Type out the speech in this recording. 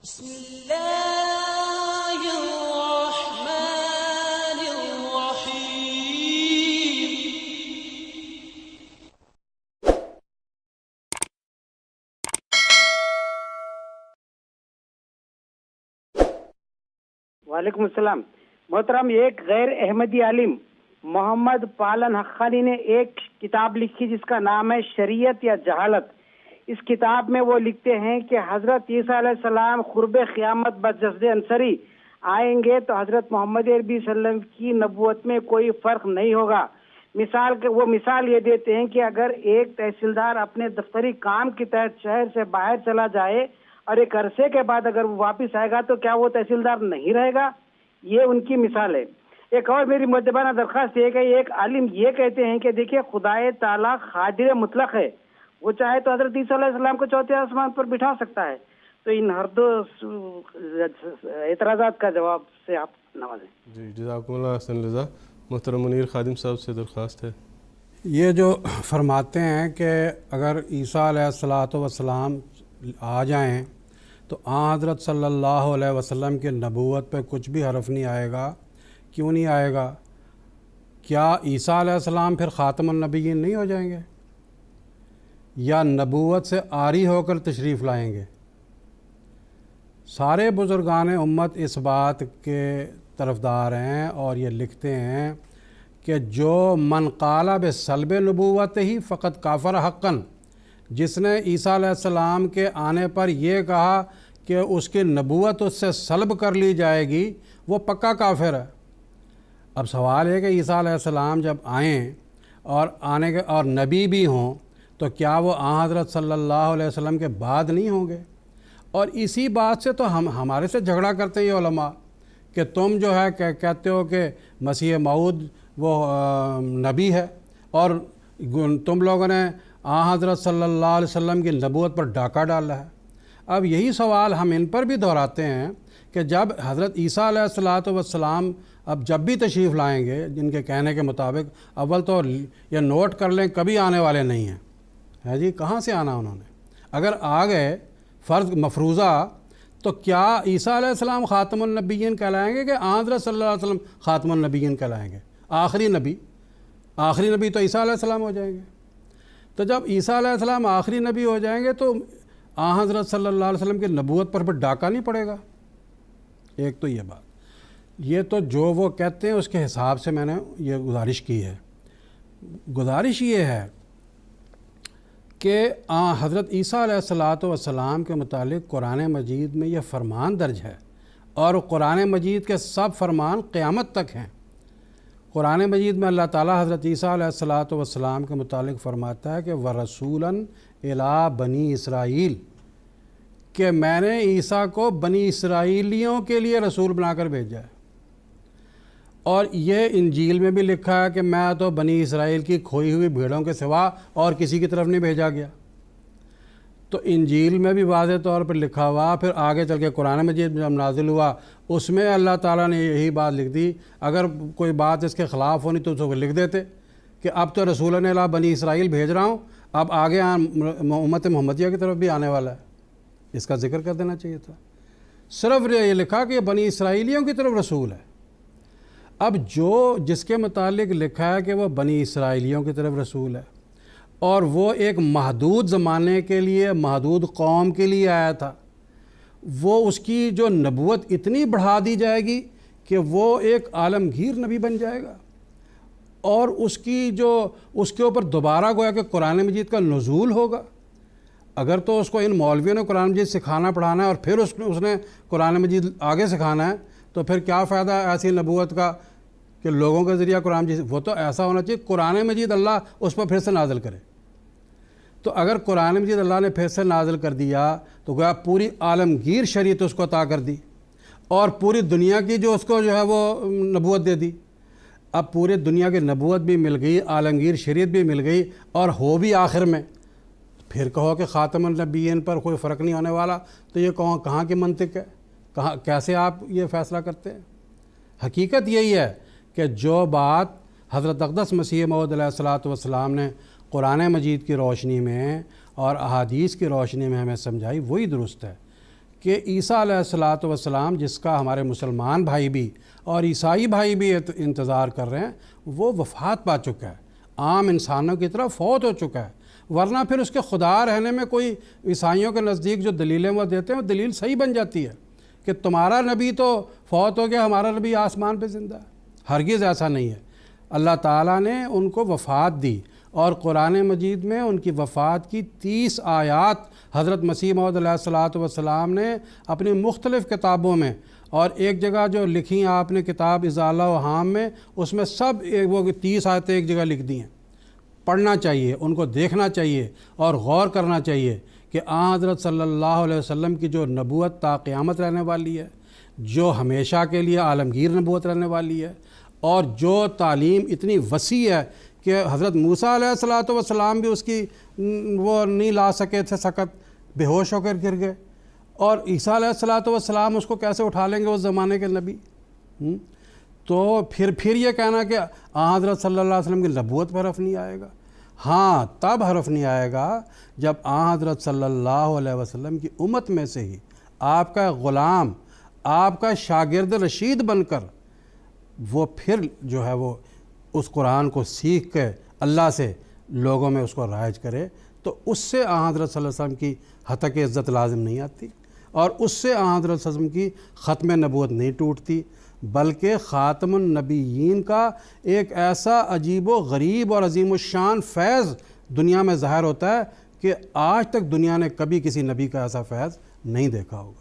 بسم الله الرحمن الرحيم. وعلیکم السلام محترم. ایک غیر احمدی عالم محمد پالن حقانی نے ایک کتاب لکھی جس کا نام ہے شریعت یا جہالت. اس کتاب میں وہ لکھتے ہیں کہ حضرت عیسیٰ علیہ السلام قرب قیامت بجسد انصری آئیں گے تو حضرت محمد عربی صلی اللہ علیہ وسلم کی نبوت میں کوئی فرق نہیں ہوگا. وہ مثال یہ دیتے ہیں کہ اگر ایک تحصیلدار اپنے دفتری کام کے تحت شہر سے باہر چلا جائے اور ایک عرصے کے بعد اگر وہ واپس آئے گا تو کیا وہ تحصیلدار نہیں رہے گا؟ یہ ان کی مثال ہے. ایک اور میری مؤدبانہ درخواست ہے کہ ایک عالم یہ کہتے ہیں کہ دیکھیے خدائے تعالیٰ قادر مطلق ہے، وہ چاہے تو حضرت عیسیٰ علیہ السلام کو چوتھے آسمان پر بٹھا سکتا ہے. تو ان ہر دو اعتراضات کا جواب سے آپ نوازیں. جی جزاکم اللہ احسن رضا. محترم منیر خادم صاحب سے درخواست ہے. یہ جو فرماتے ہیں کہ اگر عیسیٰ علیہ السلام آ جائیں تو حضرت صلی اللہ علیہ وسلم کے نبوت پہ کچھ بھی حرف نہیں آئے گا. کیوں نہیں آئے گا؟ کیا عیسیٰ علیہ السلام پھر خاتم النبیین نہیں ہو جائیں گے یا نبوت سے عاری ہو کر تشریف لائیں گے؟ سارے بزرگان امت اس بات کے طرفدار ہیں اور یہ لکھتے ہیں کہ جو من قال بسلب نبوت ہی فقط کافر حقاً، جس نے عیسیٰ علیہ السلام کے آنے پر یہ کہا کہ اس کی نبوت اس سے سلب کر لی جائے گی، وہ پکا کافر ہے. اب سوال ہے کہ عیسیٰ علیہ السلام جب آئیں اور نبی بھی ہوں تو کیا وہ حضرت صلی اللہ علیہ وسلم کے بعد نہیں ہوں گے؟ اور اسی بات سے تو ہمارے سے جھگڑا کرتے ہیں یہ علماء کہ تم جو ہے کہتے ہو کہ مسیح موعود وہ نبی ہے اور تم لوگوں نے حضرت صلی اللہ علیہ وسلم کی نبوت پر ڈاکہ ڈالا ہے. اب یہی سوال ہم ان پر بھی دہراتے ہیں کہ جب حضرت عیسیٰ علیہ السلام اب جب بھی تشریف لائیں گے جن کے کہنے کے مطابق، اول تو یہ نوٹ کر لیں کبھی آنے والے نہیں ہیں. ہے جی، کہاں سے آنا انہوں نے؟ اگر آ گئے فرض مفروضہ تو کیا عیسیٰ علیہ السلام خاتم النبیین کہلائیں گے کہ حضرت صلی اللہ علیہ وسلم خاتم النبیین کہلائیں گے؟ آخری نبی تو عیسیٰ علیہ السلام ہو جائیں گے. تو جب عیسیٰ علیہ السلام آخری نبی ہو جائیں گے تو حضرت صلی اللہ علیہ وسلم کی نبوت پر ڈاکہ نہیں پڑے گا. ایک تو یہ بات، یہ تو جو وہ کہتے ہیں اس کے حساب سے میں نے یہ گزارش کی ہے. گزارش یہ ہے کہ حضرت عیسیٰ علیہ السلام کے متعلق قرآن مجید میں یہ فرمان درج ہے اور قرآن مجید کے سب فرمان قیامت تک ہیں. قرآن مجید میں اللہ تعالیٰ حضرت عیسیٰ علیہ السلام کے متعلق فرماتا ہے کہ وَرَسُولًا إِلَىٰ بنی اسرائیل، کہ میں نے عیسیٰ کو بنی اسرائیلیوں کے لیے رسول بنا کر بھیجا ہے. اور یہ انجیل میں بھی لکھا ہے کہ میں تو بنی اسرائیل کی کھوئی ہوئی بھیڑوں کے سوا اور کسی کی طرف نہیں بھیجا گیا. تو انجیل میں بھی واضح طور پر لکھا ہوا. پھر آگے چل کے قرآن مجید جب نازل ہوا اس میں اللہ تعالیٰ نے یہی بات لکھ دی. اگر کوئی بات اس کے خلاف ہونی تو اس کو لکھ دیتے کہ اب تو رسول نے بنی اسرائیل بھیج رہا ہوں، اب آگے امت محمدیہ کی طرف بھی آنے والا ہے. اس کا ذکر کر دینا چاہیے تھا. صرف یہ لکھا کہ یہ بنی اسرائیلیوں کی طرف رسول ہے. اب جس کے متعلق لکھا ہے کہ وہ بنی اسرائیلیوں کی طرف رسول ہے اور وہ ایک محدود زمانے کے لیے محدود قوم کے لیے آیا تھا، وہ اس کی جو نبوت اتنی بڑھا دی جائے گی کہ وہ ایک عالمگیر نبی بن جائے گا اور اس کے اوپر دوبارہ گویا کہ قرآن مجید کا نزول ہوگا. اگر تو اس کو ان مولویوں نے قرآن مجید سکھانا پڑھانا ہے اور پھر اس نے قرآن مجید آگے سکھانا ہے تو پھر کیا فائدہ ایسی نبوت کا کہ لوگوں کے ذریعہ قرآن مجید؟ وہ تو ایسا ہونا چاہیے قرآن مجید اللہ اس پر پھر سے نازل کرے. تو اگر قرآن مجید اللہ نے پھر سے نازل کر دیا تو گویا پوری عالمگیر شریعت اس کو عطا کر دی اور پوری دنیا کی جو اس کو جو ہے وہ نبوت دے دی. اب پورے دنیا کی نبوت بھی مل گئی، عالمگیر شریعت بھی مل گئی اور ہو بھی آخر میں. پھر کہو کہ خاتم النبیین پر کوئی فرق نہیں ہونے والا، تو یہ کہاں کی منطق ہے؟ کیسے آپ یہ فیصلہ کرتے ہیں؟ حقیقت یہی ہے کہ جو بات حضرت اقدس مسیح موعود علیہ السلام نے قرآن مجید کی روشنی میں اور احادیث کی روشنی میں ہمیں سمجھائی وہی درست ہے کہ عیسیٰ علیہ الصلوۃ والسلام جس کا ہمارے مسلمان بھائی بھی اور عیسائی بھائی بھی انتظار کر رہے ہیں، وہ وفات پا چکا ہے، عام انسانوں کی طرح فوت ہو چکا ہے، ورنہ پھر اس کے خدا رہنے میں کوئی عیسائیوں کے نزدیک جو دلیلیں وہ دیتے ہیں وہ دلیل صحیح بن جاتی ہے کہ تمہارا نبی تو فوت ہو گیا، ہمارا نبی آسمان پہ زندہ ہے۔ ہرگز ایسا نہیں ہے۔ اللہ تعالیٰ نے ان کو وفات دی، اور قرآن مجید میں ان کی وفات کی 30 آیات حضرت مسیح موعود علیہ الصلوۃ والسلام نے اپنی مختلف کتابوں میں، اور ایک جگہ جو لکھی آپ نے کتاب ازالہ و حام میں، اس میں سب وہ 30 آیتیں ایک جگہ لکھ دی ہیں۔ پڑھنا چاہیے، ان کو دیکھنا چاہیے اور غور کرنا چاہیے کہ آن حضرت صلی اللہ علیہ وسلم کی جو نبوت تا قیامت رہنے والی ہے، جو ہمیشہ کے لیے عالمگیر نبوت رہنے والی ہے، اور جو تعلیم اتنی وسیع ہے کہ حضرت موسیٰ علیہ الصلوۃ والسلام بھی اس کی وہ نہیں لا سکے تھے، سکت بے ہوش ہو کر گر گئے، اور عیسیٰ علیہ الصلوۃ والسلام اس کو کیسے اٹھا لیں گے اس زمانے کے نبی؟ تو پھر یہ کہنا کہ حضرت صلی اللہ علیہ وسلم کی نبوت پر حرف نہیں آئے گا۔ ہاں، تب حرف نہیں آئے گا جب حضرت صلی اللہ علیہ وسلم کی امت میں سے ہی آپ کا غلام، آپ کا شاگرد رشید بن کر وہ پھر جو ہے وہ اس قرآن کو سیکھ کے اللہ سے لوگوں میں اس کو رائج کرے، تو اس سے حضرت صلی اللہ علیہ وسلم کی حتق عزت لازم نہیں آتی، اور اس سے حضرت صلی اللہ علیہ وسلم کی ختم نبوت نہیں ٹوٹتی، بلکہ خاتم النبیین کا ایک ایسا عجیب و غریب اور عظیم الشان فیض دنیا میں ظاہر ہوتا ہے کہ آج تک دنیا نے کبھی کسی نبی کا ایسا فیض نہیں دیکھا ہوگا۔